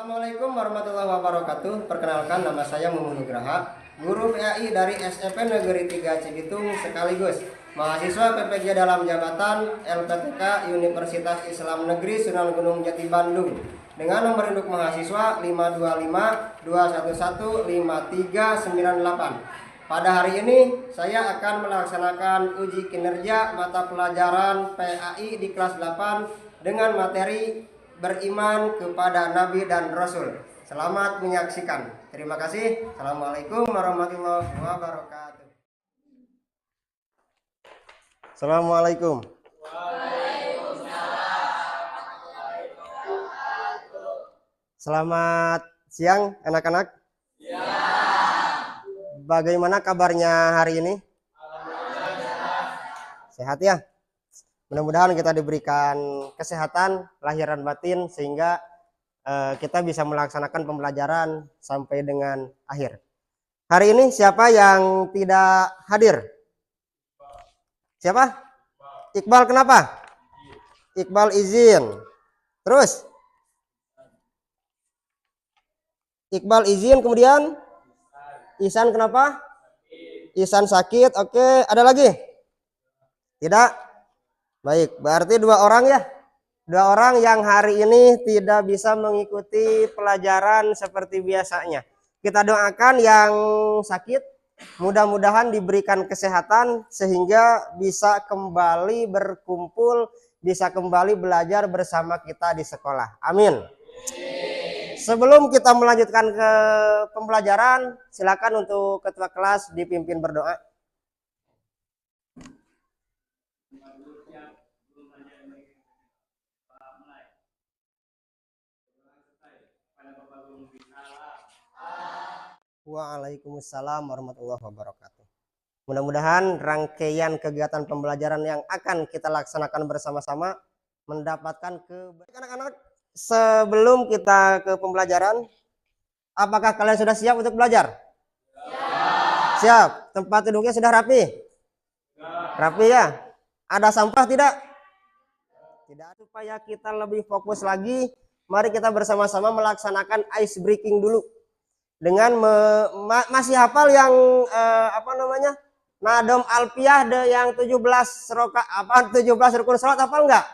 Assalamualaikum warahmatullahi wabarakatuh. Perkenalkan, nama saya Mumun Nugraha, guru PAI dari SMP Negeri 3 Cibitung, sekaligus mahasiswa PPG dalam jabatan LPTK Universitas Islam Negeri Sunan Gunung Jati Bandung, dengan nomor induk mahasiswa 52521515398. Pada hari ini saya akan melaksanakan uji kinerja mata pelajaran PAI di kelas 8 dengan materi beriman kepada Nabi dan Rasul. Selamat menyaksikan. Terima kasih. Assalamualaikum warahmatullahi wabarakatuh. Assalamualaikum. Selamat siang anak-anak. Bagaimana kabarnya hari ini? Sehat ya? Mudah-mudahan kita diberikan kesehatan lahir dan batin sehingga kita bisa melaksanakan pembelajaran sampai dengan akhir. Hari ini siapa yang tidak hadir? Siapa? Iqbal, kenapa? Iqbal izin. Terus? Iqbal izin, kemudian Ihsan kenapa? Ihsan sakit. Oke, ada lagi? Tidak? Baik, berarti dua orang ya. Dua orang yang hari ini tidak bisa mengikuti pelajaran seperti biasanya. Kita doakan yang sakit, mudah-mudahan diberikan kesehatan sehingga bisa kembali berkumpul, bisa kembali belajar bersama kita di sekolah. Amin. Sebelum kita melanjutkan ke pembelajaran, silakan untuk ketua kelas dipimpin berdoa. Waalaikumsalam warahmatullahi wabarakatuh. Mudah-mudahan rangkaian kegiatan pembelajaran yang akan kita laksanakan bersama-sama mendapatkan kebaikan. Anak-anak, sebelum kita ke pembelajaran, apakah kalian sudah siap untuk belajar? Siap. Tempat duduknya sudah rapi? Rapi ya? Ada sampah tidak? Tidak. Supaya kita lebih fokus lagi, mari kita bersama-sama melaksanakan ice breaking dulu. Dengan masih hafal yang Nadom Alpiyah yang 17 rukun salat, hafal enggak?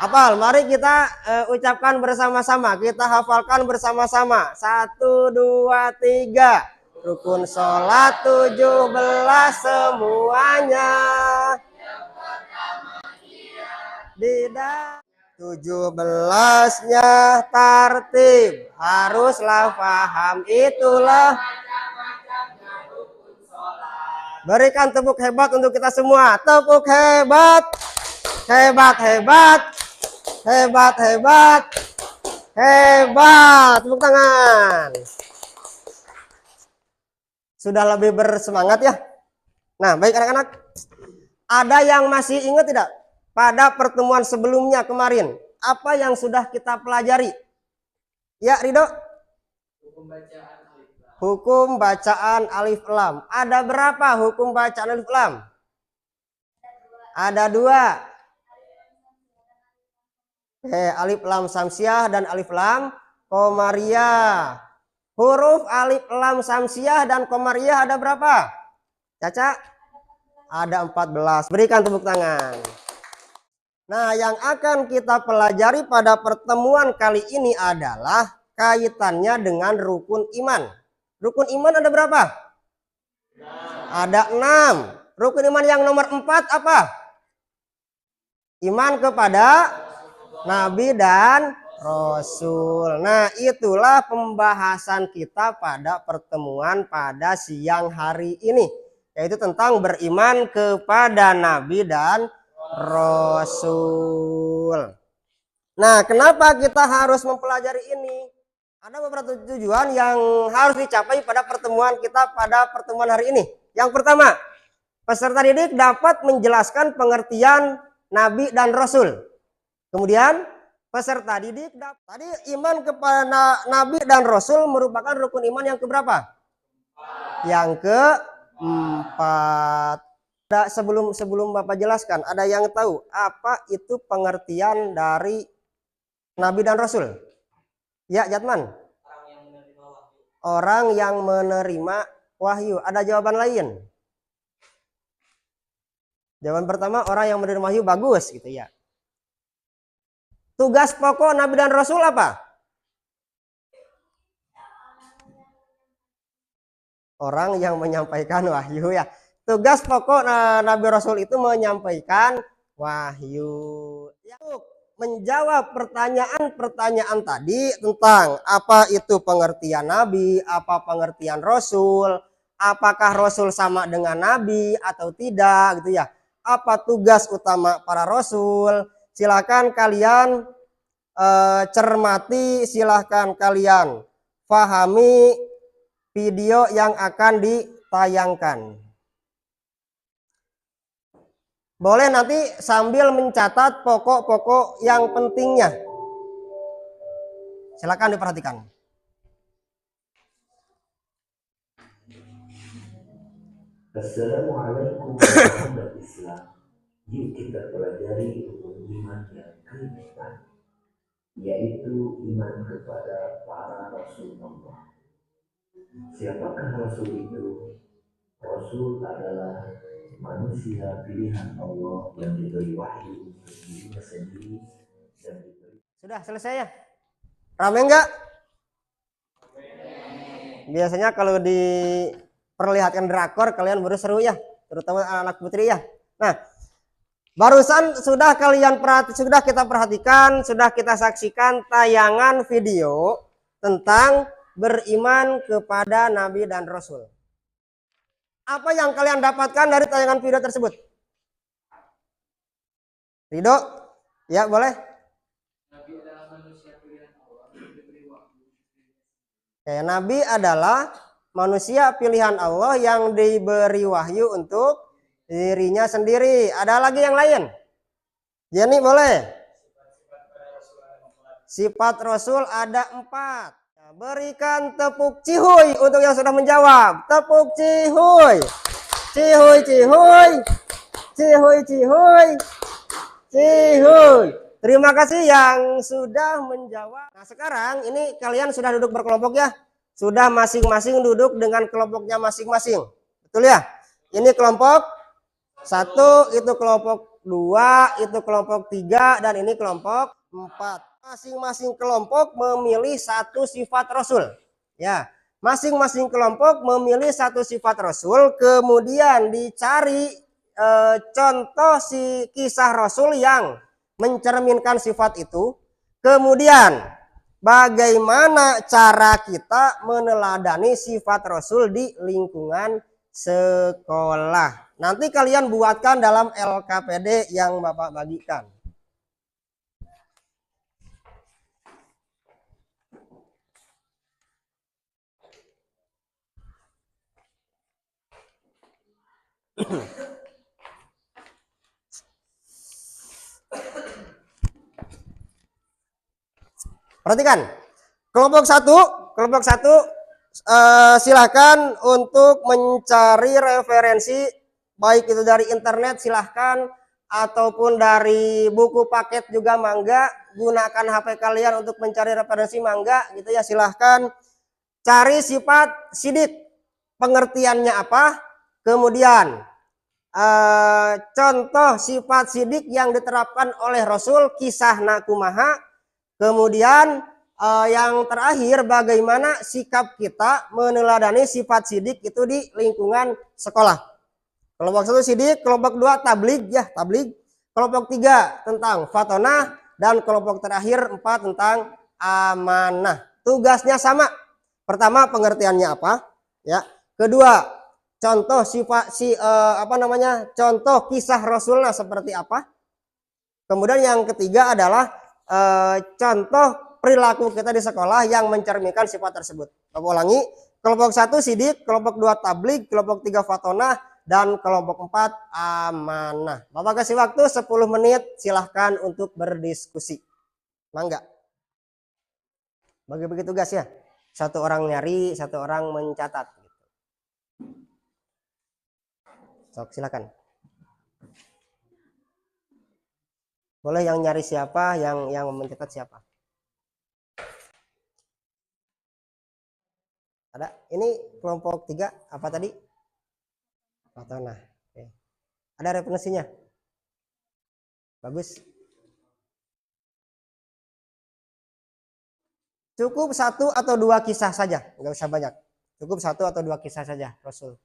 Hafal. Mari kita ucapkan bersama-sama, kita hafalkan bersama-sama. 1 2 3. Rukun salat 17 semuanya. Tidak. 17-nya tartib, haruslah paham, itulah. Berikan tepuk hebat untuk kita semua. Tepuk hebat. Hebat, hebat. Hebat, hebat. Hebat. Tepuk tangan. Sudah lebih bersemangat ya? Nah, baik anak-anak. Ada yang masih ingat tidak? Pada pertemuan sebelumnya kemarin, apa yang sudah kita pelajari? Ya, Ridho? Hukum bacaan alif lam. Ada berapa hukum bacaan alif lam? Ada 2. Alif lam samsiah dan alif lam komariah. Huruf alif lam samsiah dan komariah ada berapa? Caca? Ada 14. Berikan tepuk tangan. Nah, yang akan kita pelajari pada pertemuan kali ini adalah kaitannya dengan rukun iman. Rukun iman ada berapa? 6. Ada 6. Rukun iman yang nomor 4 apa? Iman kepada Nabi dan Rasul. Nah, itulah pembahasan kita pada pertemuan pada siang hari ini, yaitu tentang beriman kepada Nabi dan Rasul. Nah, kenapa kita harus mempelajari ini? Ada beberapa tujuan yang harus dicapai pada pertemuan kita pada pertemuan hari ini. Yang pertama, peserta didik dapat menjelaskan pengertian Nabi dan Rasul. Kemudian, peserta didik tadi iman kepada Nabi dan Rasul merupakan rukun iman yang keberapa? Yang keempat. Sebelum Bapak jelaskan, ada yang tahu apa itu pengertian dari Nabi dan Rasul? Ya, Jatman. Orang yang menerima wahyu. Ada jawaban lain? Jawaban pertama, orang yang menerima wahyu, bagus gitu ya. Tugas pokok Nabi dan Rasul apa? Orang yang menyampaikan wahyu ya. Tugas pokok Nabi Rasul itu menyampaikan wahyu. Ya, menjawab pertanyaan-pertanyaan tadi tentang apa itu pengertian Nabi, apa pengertian Rasul, apakah Rasul sama dengan Nabi atau tidak gitu ya. Apa tugas utama para Rasul? Silakan kalian cermati, silahkan kalian pahami video yang akan ditayangkan. Boleh nanti sambil mencatat pokok-pokok yang pentingnya. Silakan diperhatikan. Assalamualaikum warahmatullahi wabarakatuh. Yuk kita pelajari rukun iman yang ke-4, yaitu iman kepada para Rasul Allah. Siapakah Rasul itu? Rasul adalah manusia pilihan Allah yang diberi wahyu untuk dirinya sendiri dan diberi. Sudah selesai ya? Rame enggak? Biasanya kalau diperlihatkan drakor kalian baru seru ya, terutama anak putri ya. Nah, barusan sudah kita perhatikan, sudah kita saksikan tayangan video tentang beriman kepada Nabi dan Rasul. Apa yang kalian dapatkan dari tayangan video tersebut? Ridho? Ya, boleh. Kayak Nabi adalah manusia pilihan Allah yang diberi wahyu untuk dirinya sendiri. Ada lagi yang lain? Jenny boleh? Sifat Rasul ada 4. Berikan tepuk cihuy untuk yang sudah menjawab. Tepuk cihuy. Cihuy, cihuy. Cihuy, cihuy. Cihuy. Terima kasih yang sudah menjawab. Nah, sekarang ini kalian sudah duduk berkelompok ya. Sudah masing-masing duduk dengan kelompoknya masing-masing. Betul ya? Ini kelompok 1, itu kelompok 2, itu kelompok 3, dan ini kelompok 4. Masing-masing kelompok memilih satu sifat Rasul. Ya, masing-masing kelompok memilih satu sifat Rasul, kemudian dicari contoh kisah Rasul yang mencerminkan sifat itu. Kemudian bagaimana cara kita meneladani sifat Rasul di lingkungan sekolah. Nanti kalian buatkan dalam LKPD yang Bapak bagikan. Perhatikan, kelompok satu silahkan untuk mencari referensi, baik itu dari internet silahkan, ataupun dari buku paket juga mangga. Gunakan HP kalian untuk mencari referensi mangga gitu ya, silahkan. Cari sifat sidik, pengertiannya apa, kemudian contoh sifat sidik yang diterapkan oleh Rasul, kisah nakumaha. Kemudian yang terakhir, bagaimana sikap kita meneladani sifat sidik itu di lingkungan sekolah. Kelompok 1 sidik, kelompok 2 tablig ya, tablig. Kelompok 3 tentang fatonah, dan kelompok terakhir 4 tentang amanah. Tugasnya sama. Pertama, pengertiannya apa? Ya. Kedua, contoh contoh kisah Rasulullah seperti apa. Kemudian yang ketiga adalah contoh perilaku kita di sekolah yang mencerminkan sifat tersebut. Bapak ulangi, kelompok 1 sidik, kelompok 2 tablig, kelompok 3 fatonah, dan kelompok 4 amanah. Bapak kasih waktu 10 menit, silahkan untuk berdiskusi. Mangga. Bagi-bagi tugas ya. Satu orang nyari, satu orang mencatat. Sok, silakan. Boleh yang nyari siapa, yang mencatat siapa. Ada? Ini kelompok 3 apa tadi? Fatona. Oke. Ada referensinya? Bagus. Cukup 1 atau 2 kisah saja, nggak usah banyak. Cukup 1 atau 2 kisah saja Rasul.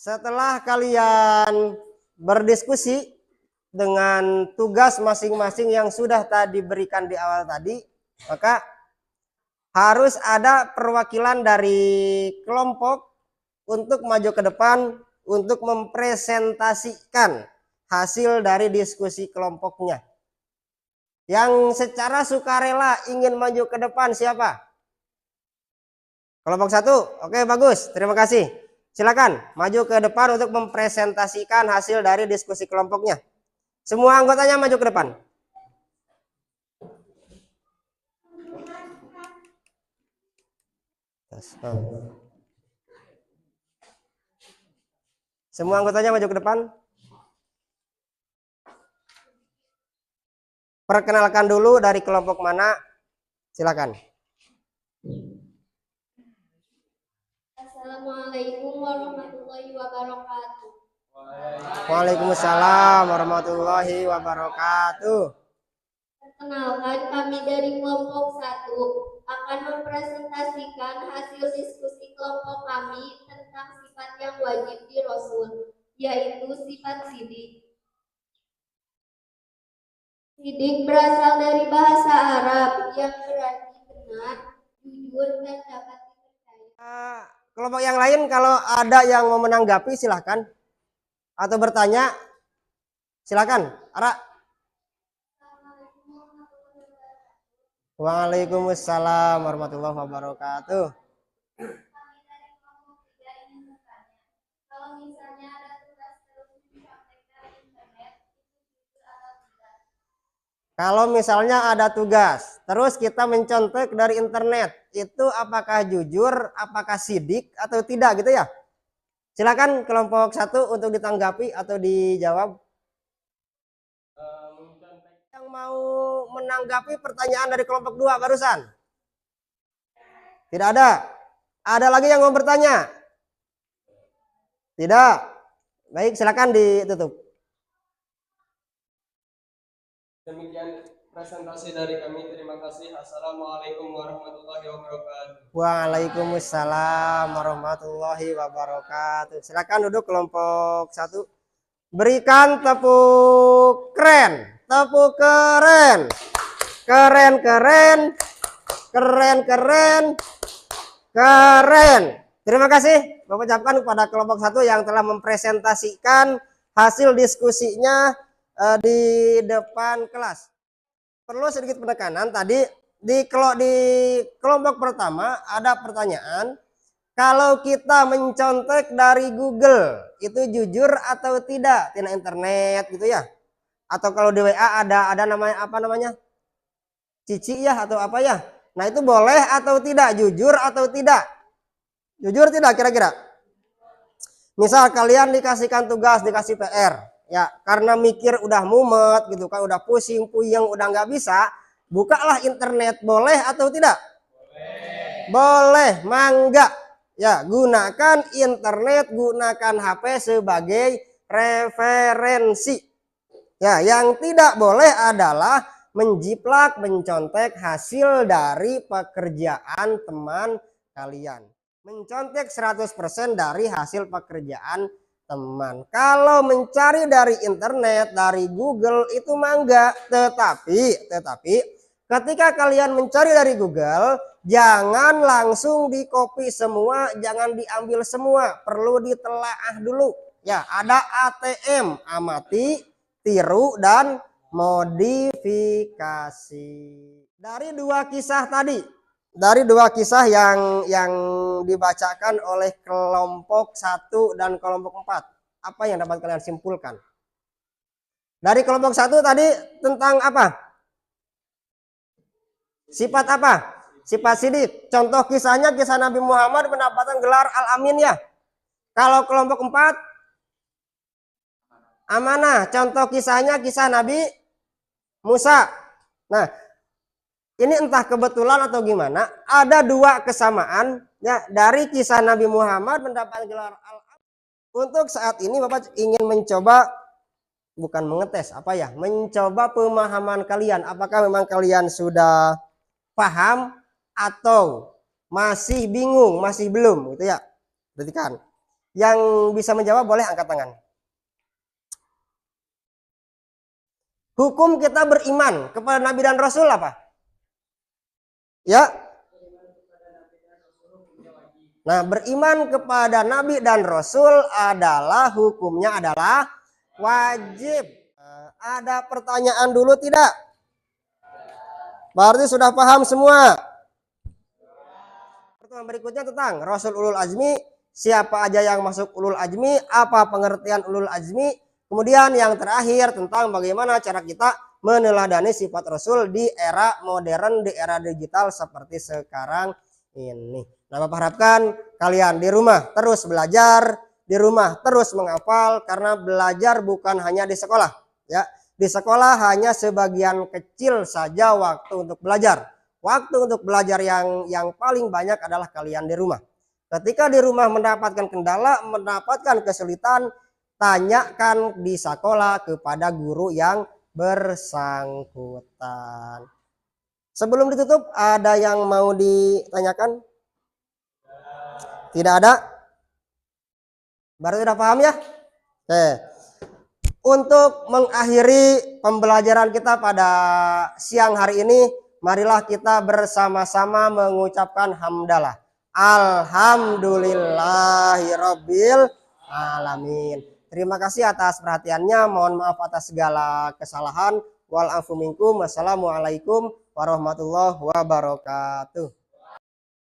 Setelah kalian berdiskusi dengan tugas masing-masing yang sudah tadi berikan di awal tadi, maka harus ada perwakilan dari kelompok untuk maju ke depan untuk mempresentasikan hasil dari diskusi kelompoknya. Yang secara sukarela ingin maju ke depan siapa? Kelompok 1. Oke, bagus. Terima kasih. Silakan maju ke depan untuk mempresentasikan hasil dari diskusi kelompoknya. Semua anggotanya maju ke depan. Semua anggotanya maju ke depan. Perkenalkan dulu dari kelompok mana. Silakan. Assalamualaikum warahmatullahi wabarakatuh. Waalaikumsalam warahmatullahi wabarakatuh. Perkenalkan, kami dari kelompok 1 akan mempresentasikan hasil diskusi kelompok kami tentang sifat yang wajib di Rasul, yaitu sifat sidik. Sidik berasal dari bahasa Arab yang berarti benar, jujur, dan dapat dipercaya. Kelompok yang lain kalau ada yang mau menanggapi silahkan. Atau bertanya silakan. Ara. Waalaikumsalam warahmatullahi wabarakatuh. Kalau misalnya ada tugas terus disampaikan di internet, Kalau misalnya ada tugas, terus kita mencontek dari internet, itu apakah jujur, apakah sidik atau tidak gitu ya? Silakan kelompok 1 untuk ditanggapi atau dijawab. Yang mau menanggapi pertanyaan dari kelompok 2 barusan? Tidak ada. Ada lagi yang mau bertanya? Tidak. Baik, silakan ditutup. Demikian presentasi dari kami. Terima kasih. Assalamualaikum warahmatullahi wabarakatuh. Waalaikumsalam warahmatullahi wabarakatuh. Silakan duduk kelompok 1. Berikan tepuk keren. Tepuk keren. Keren, keren. Keren, keren. Keren. Terima kasih Bapak ucapkan kepada kelompok 1 yang telah mempresentasikan hasil diskusinya di depan kelas. Perlu sedikit penekanan tadi di kelompok pertama ada pertanyaan, kalau kita mencontek dari Google itu jujur atau tidak, tina internet gitu ya, atau kalau di WA ada namanya apa namanya, cici ya atau apa ya, nah itu boleh atau tidak, jujur atau tidak, jujur tidak kira-kira. Misal kalian dikasihkan tugas, dikasih PR, ya karena mikir udah mumet gitu kan, udah pusing puyeng, udah nggak bisa, bukalah internet, boleh atau tidak? Boleh, mangga. Ya, gunakan internet, gunakan HP sebagai referensi. Ya, yang tidak boleh adalah menjiplak, mencontek hasil dari pekerjaan teman kalian. Mencontek 100% dari hasil pekerjaan teman. Kalau mencari dari internet, dari Google itu mangga, tetapi ketika kalian mencari dari Google, jangan langsung di copy semua, jangan diambil semua, perlu ditelaah dulu. Ya, ada ATM, amati, tiru, dan modifikasi. Dari 2 kisah tadi, dari dua kisah yang dibacakan oleh kelompok 1 dan kelompok 4, apa yang dapat kalian simpulkan? Dari kelompok 1 tadi tentang apa? Sifat apa? Sifat sidik. Contoh kisahnya kisah Nabi Muhammad mendapatkan gelar Al-Amin ya. Kalau kelompok 4 amanah. Contoh kisahnya kisah Nabi Musa. Nah, ini entah kebetulan atau gimana, ada dua kesamaan ya dari kisah Nabi Muhammad mendapat gelar Al-Amin. Untuk saat ini Bapak ingin mencoba, bukan mengetes apa ya, mencoba pemahaman kalian. Apakah memang kalian sudah paham atau masih bingung, masih belum gitu ya. Berarti kan yang bisa menjawab boleh angkat tangan. Hukum kita beriman kepada Nabi dan Rasul apa? Ya. Nah, beriman kepada Nabi dan Rasul adalah hukumnya adalah wajib. Ada pertanyaan dulu tidak? Berarti sudah paham semua. Pertemuan berikutnya tentang Rasul Ulul Azmi, siapa aja yang masuk Ulul Azmi, apa pengertian Ulul Azmi. Kemudian yang terakhir tentang bagaimana cara kita meneladani sifat Rasul di era modern, di era digital seperti sekarang ini. Nah, Bapak harapkan kalian di rumah terus belajar, di rumah terus menghafal, karena belajar bukan hanya di sekolah. Ya, di sekolah hanya sebagian kecil saja waktu untuk belajar. Waktu untuk belajar yang paling banyak adalah kalian di rumah. Ketika di rumah mendapatkan kendala, mendapatkan kesulitan, tanyakan di sekolah kepada guru yang bersangkutan. Sebelum ditutup, ada yang mau ditanyakan? Tidak ada? Baru sudah paham ya? Oke. Untuk mengakhiri pembelajaran kita pada siang hari ini, marilah kita bersama-sama mengucapkan hamdalah. Alhamdulillahirabbil alamin. Terima kasih atas perhatiannya. Mohon maaf atas segala kesalahan. Wal afu minkum. Wassalamualaikum warahmatullahi wabarakatuh.